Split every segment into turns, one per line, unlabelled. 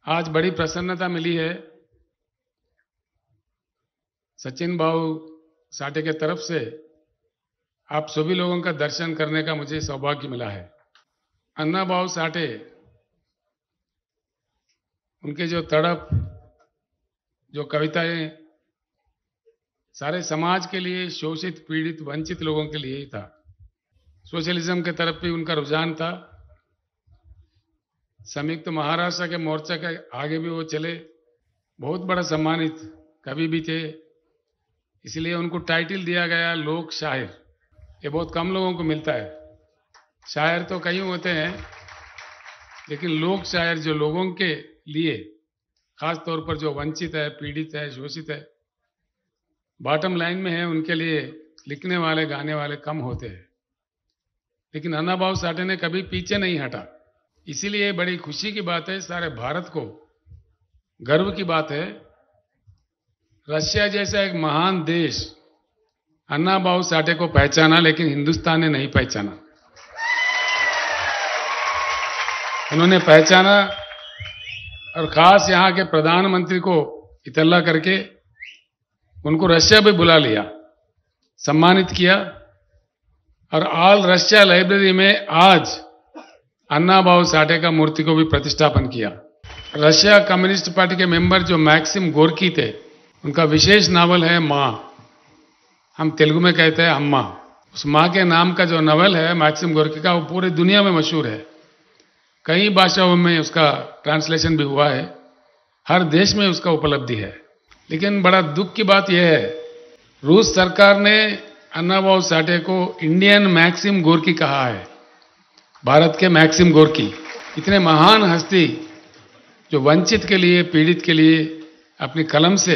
आज बड़ी प्रसन्नता मिली है सचिन भाऊ साठे के तरफ से आप सभी लोगों का दर्शन करने का मुझे सौभाग्य मिला है। अन्ना भाऊ साठे, उनके जो तड़प, जो कविताएं सारे समाज के लिए, शोषित, पीड़ित, वंचित लोगों के लिए ही था। सोशलिज्म के तरफ भी उनका रुझान था। संयुक्त महाराष्ट्र के मोर्चा के आगे भी वो चले, बहुत बड़ा सम्मानित कवि भी थे। इसलिए उनको टाइटल दिया गया लोक शायर। ये बहुत कम लोगों को मिलता है। शायर तो कई होते हैं, लेकिन लोक शायर जो लोगों के लिए, खास तौर पर जो वंचित है, पीड़ित है, शोषित है, बॉटम लाइन में है, उनके लिए लिखने वाले, गाने वाले कम होते हैं। लेकिन अन्ना भाऊ साठे ने कभी पीछे नहीं हटा। इसीलिए बड़ी खुशी की बात है, सारे भारत को गर्व की बात है। रशिया जैसा एक महान देश अन्ना भाऊ साठे को पहचाना, लेकिन हिंदुस्तान ने नहीं पहचाना। उन्होंने पहचाना और खास यहाँ के प्रधानमंत्री को इतला करके उनको रशिया भी बुला लिया, सम्मानित किया। और ऑल रशिया लाइब्रेरी में आज अन्ना भाऊ साठे का मूर्ति को भी प्रतिष्ठापन किया। रशिया कम्युनिस्ट पार्टी के मेंबर जो मैक्सिम गोर्की थे, उनका विशेष नावल है माँ। हम तेलुगु में कहते हैं अम्मा। उस माँ के नाम का जो नावल है मैक्सिम गोर्की का, वो पूरे दुनिया में मशहूर है। कई भाषाओं में उसका ट्रांसलेशन भी हुआ है। हर देश में उसका उपलब्धि है। लेकिन बड़ा दुख की बात यह है, रूस सरकार ने अन्ना भाऊ साठे को इंडियन मैक्सिम गोर्की कहा है। भारत के मैक्सिम गोर्की, इतने महान हस्ती जो वंचित के लिए, पीड़ित के लिए अपनी कलम से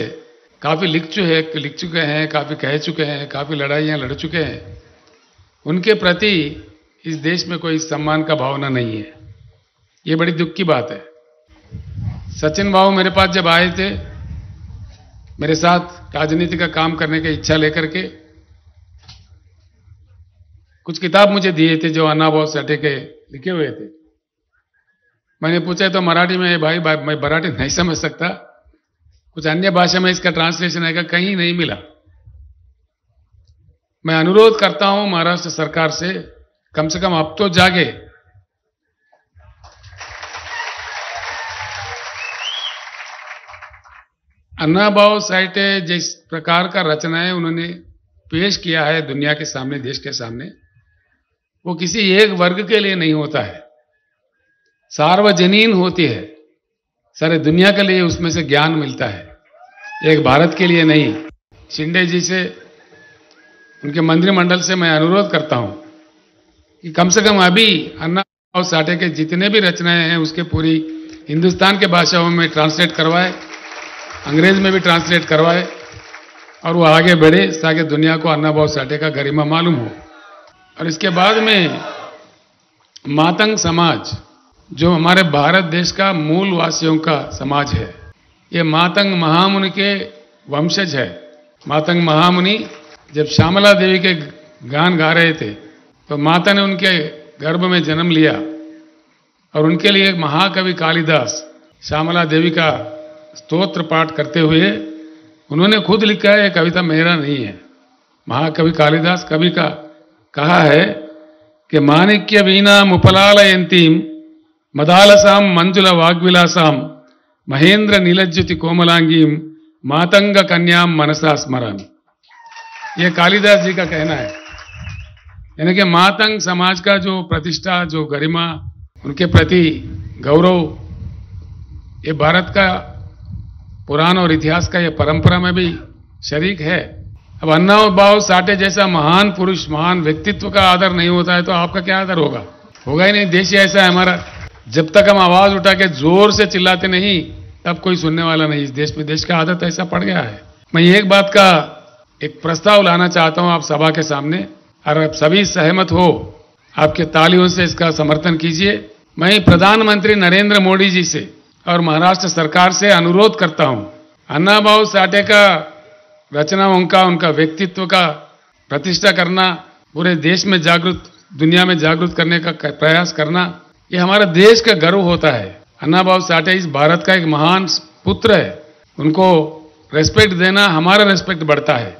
काफी लिख चुके हैं, काफी कह चुके हैं, काफी लड़ाइयां लड़ चुके हैं। उनके प्रति इस देश में कोई सम्मान का भावना नहीं है। ये बड़ी दुख की बात है। सचिन भाऊ मेरे पास जब आए थे, मेरे साथ राजनीति का काम करने की इच्छा लेकर के, कुछ किताब मुझे दिए थे जो अन्ना भाऊ साठे के लिखे हुए थे। मैंने पूछा तो मराठी में, भाई मैं मराठी नहीं समझ सकता, कुछ अन्य भाषा में इसका ट्रांसलेशन आएगा, कहीं नहीं मिला। मैं अनुरोध करता हूं महाराष्ट्र सरकार से, कम से कम अब तो जागे। अन्ना भाऊ साठे जिस प्रकार का रचनाएं उन्होंने पेश किया है दुनिया के सामने, देश के सामने, वो किसी एक वर्ग के लिए नहीं होता है, सार्वजनीन होती है। सारे दुनिया के लिए उसमें से ज्ञान मिलता है, एक भारत के लिए नहीं। शिंदे जी से, उनके मंत्रिमंडल से मैं अनुरोध करता हूं कि कम से कम अभी अन्ना भाऊ साठे के जितने भी रचनाएं हैं उसके पूरी हिंदुस्तान के भाषाओं में ट्रांसलेट करवाए, अंग्रेज में भी ट्रांसलेट करवाए, और वो आगे बढ़े ताकि दुनिया को अन्ना भाऊ साठे का गरिमा मालूम हो। और इसके बाद में मातंग समाज, जो हमारे भारत देश का मूल वासियों का समाज है, ये मातंग महामुनि के वंशज है। मातंग महामुनि जब श्यामला देवी के गान गा रहे थे, तो माता ने उनके गर्भ में जन्म लिया, और उनके लिए एक महाकवि कालिदास श्यामला देवी का स्तोत्र पाठ करते हुए उन्होंने खुद लिखा है, ये कविता मेरा नहीं है, महाकवि कालिदास कवि का कहा है कि माणिक्य वीणा मुपलालयंतीम मदालसाम मंजुला वाग्विलासाम महेंद्र नीलज्योति कोमलांगीम मातंग कन्याम मनसा स्मरामि। ये कालिदास जी का कहना है। यानी कि मातंग समाज का जो प्रतिष्ठा, जो गरिमा, उनके प्रति गौरव, ये भारत का पुराण और इतिहास का ये परंपरा में भी शरीक है। अब अन्ना भाऊ साठे जैसा महान पुरुष, महान व्यक्तित्व का आदर नहीं होता है तो आपका क्या आदर होगा? होगा ही नहीं। देश ही ऐसा है हमारा, जब तक हम आवाज उठा के जोर से चिल्लाते नहीं, तब कोई सुनने वाला नहीं। इस देश में देश का आदत ऐसा पड़ गया है। मैं एक बात का एक प्रस्ताव लाना चाहता हूं आप सभा के सामने, और आप सभी सहमत हो, आपके तालियों से इसका समर्थन कीजिए। मैं प्रधानमंत्री नरेंद्र मोदी जी से और महाराष्ट्र सरकार से अनुरोध करता हूं, अन्ना भाऊ साठे का रचनाओं का, उनका व्यक्तित्व का प्रतिष्ठा करना, पूरे देश में जागृत, दुनिया में जागृत करने का प्रयास करना, ये हमारा देश का गर्व होता है। अन्ना भाऊ साठे इस भारत का एक महान पुत्र है। उनको रेस्पेक्ट देना हमारा रेस्पेक्ट बढ़ता है।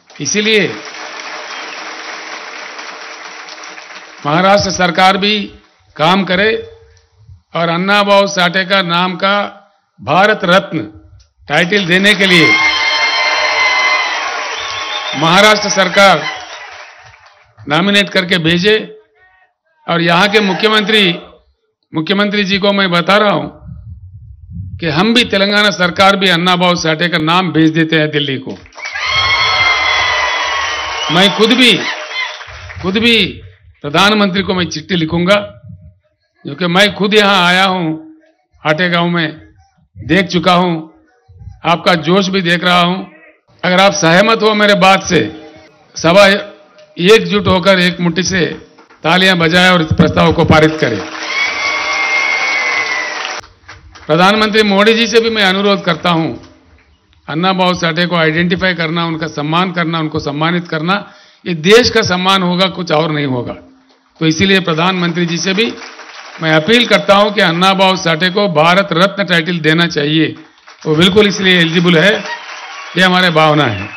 इसीलिए महाराष्ट्र सरकार भी काम करे और अन्ना भाऊ साठे का नाम का भारत रत्न टाइटल देने के लिए महाराष्ट्र सरकार नॉमिनेट करके भेजे। और यहां के मुख्यमंत्री जी को मैं बता रहा हूं कि हम भी तेलंगाना सरकार भी अन्ना भाऊ साठे का नाम भेज देते हैं दिल्ली को। मैं खुद भी प्रधानमंत्री को मैं चिट्ठी लिखूंगा, क्योंकि मैं खुद यहां आया हूं, हाटे गांव में देख चुका हूं, आपका जोश भी देख रहा हूं। अगर आप सहमत हो मेरे बात से, सभा एकजुट होकर एक मुट्ठी से तालियां बजाए और इस प्रस्ताव को पारित करें। प्रधानमंत्री मोदी जी से भी मैं अनुरोध करता हूं, अन्ना भाऊ साठे को आइडेंटिफाई करना, उनका सम्मान करना, उनको सम्मानित करना, ये देश का सम्मान होगा, कुछ और नहीं होगा। तो इसीलिए प्रधानमंत्री जी से भी मैं अपील करता हूं कि अन्ना भाऊ साठे को भारत रत्न टाइटल देना चाहिए। वो बिल्कुल इसलिए एलिजिबल है, ये हमारे भावना है।